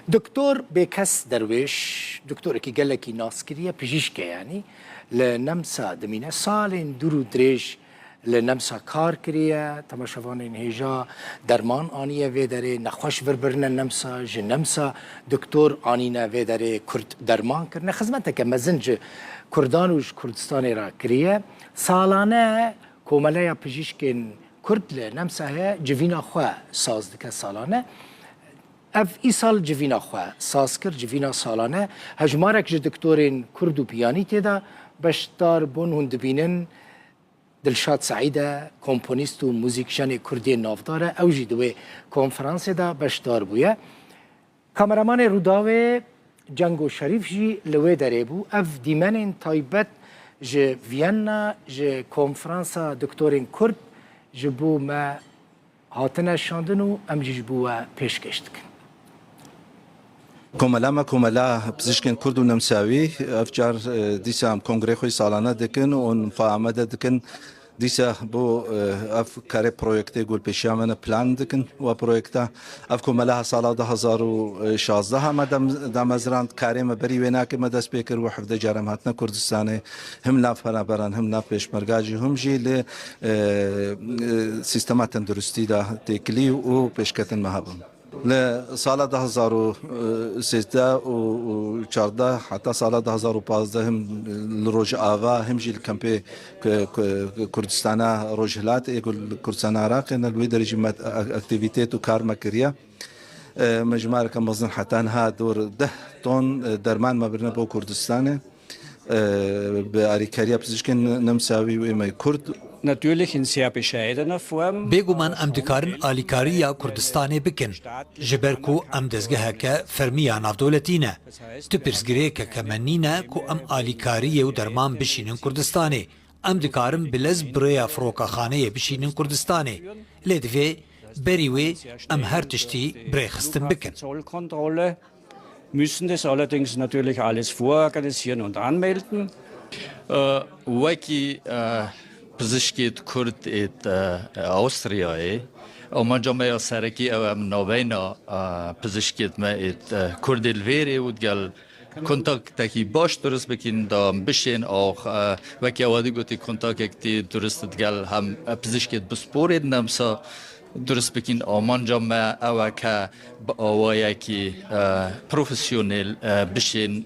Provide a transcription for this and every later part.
دكتور بكس درويش دكتور كي قال لك ناسكريه بجيشكا يعني لنمسا دمينه سالين درو دريج لنمسا كار كريه تماشافان هجا درمان انيه ويدري نخوش بربرنا نمسا جنمسا دكتور انينا ويدري كرد درمان كرنا خدمتك مزنج كردان وج كردستان را كريه سالانه کوملیا پزشکین کرد لنمسا هی جوینا خو ساز دکه سالانه اف ای سال جوینا خو ساز کر جوینا سالانه هجمارک ج دکتورین کرد و پیانی تیدا بشتار بون هند بینن دلشاد سعیده کمپونیست و موزیکشن کردی نافداره اوجی دوی کنفرانس دا بشتار بویه کامرامان روداوی جنگو شریف جی لوی داره بو اف دیمنین تایبت ج وینا ج کنفرانسا دکتورین کرد جبو ما هاتنا شاندنو ام جبو پیشکش دکن کوملا پزشکین کرد و نمساوی افجار دیسا کنگره خوی سالانه دکن و مفاهمه دکن دیسا بو اف کار پروژه گل پیشیامن پلان دکن و پروژه اف کوملا سال 2016 مدام دامزران کاریم بری وینا که مدرس بیکر و حفظ جرم هاتنا کردستانه هم نافرا بران هم نافش مرگاجی هم جیل سیستمات تندرستی دا تکلی و پیشکتن مهابم لسال 2013 و 14 حتى سال 2015 هم لروج آوا هم جيل كامبي كردستانا روجهلات يقول كردستان عراق ان الوي درجه اكتيفيتيت وكار مكريا مجمار كم بظن حتى انها دور 10 طن درمان ما برنا بو كردستان باريكاريا بزشكن نمساوي وما كرد Natürlich in sehr bescheidener Form. بێگومان ئەم دکارن ئالیکاری یا کوردستانی بکن ژبەر کو ئەم دەستگەهەکە فەرمیە ناودەوڵەتینە تو پرسگرەیەکە کەمەنینە کو ئەم ئالیکاریە و دەرمان بشینن کوردستانی ئەم دکارن بلەز برەیە فڕۆکەخانەیە بشینن کوردستانی لێ دەوێ بەری وێ ئەم هەر تشتی برێخستن بکن Zollkontrolle müssen das allerdings natürlich alles vororganisieren und anmelden. پزشکیت کرد ات آستریایی اما جامعه سرکی او نوینا پزشکیت ما ات کرد الویری و دگل کنتاکت کی باش درست بکن دام بشین آخ وکی آوادی گوتی کنتاکت کی درست دگل هم پزشکیت بسپورید نمسا درست بکن آمان جامعه او که آوایی کی پروفسیونل بشین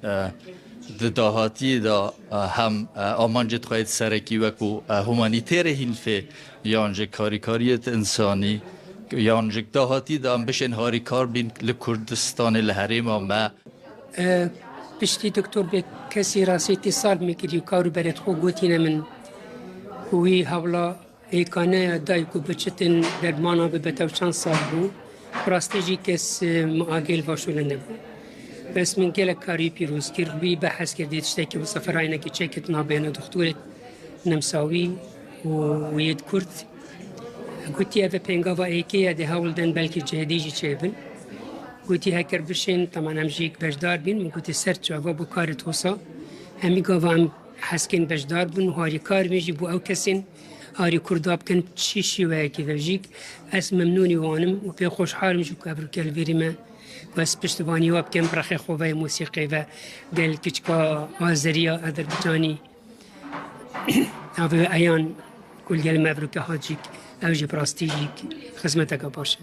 دهاتی دا هم آمانجت خواهد سرکی وکو هومانیتر هیلفه یانجه کاریکاریت انسانی یانجه دهاتی دا هم بشن هاری کار بین لکردستان الحریم ما پشتی دکتر به کسی راسی اتصال میکردی و کارو برات خو گوتینه من کوی حولا ایکانه دای کو بچتن درمانا به بتوچان سال بو راستیجی کس معاقل واشولنده بو بس من قال كاري بيروز كيربي بحث كرديت اشتكي وسفراينا كي تشيكت نابينا دكتورة نمساوي ويد كرد قلت يا بينغافا ايكي هذه هولدن بلكي جهديجي تشيبن قلت هكر بشين طبعا امجيك بجدار بين من قلت سرت شافا بكار توصا همي غافا ام حسكن بجدار بن وهاري كار ميجي بو او كسن هاري كرداب كان تشيشي وهيك فجيك اس ممنوني وانم وبي خوش حال مجو كابر كالفيريما بس پشتوانی و بکن برخی خوبه موسیقی و دل کچکا آذری آذربایجانی اوه ایان کل گل مبروک حاجیک اوج پراستیجیک خدمتک باشه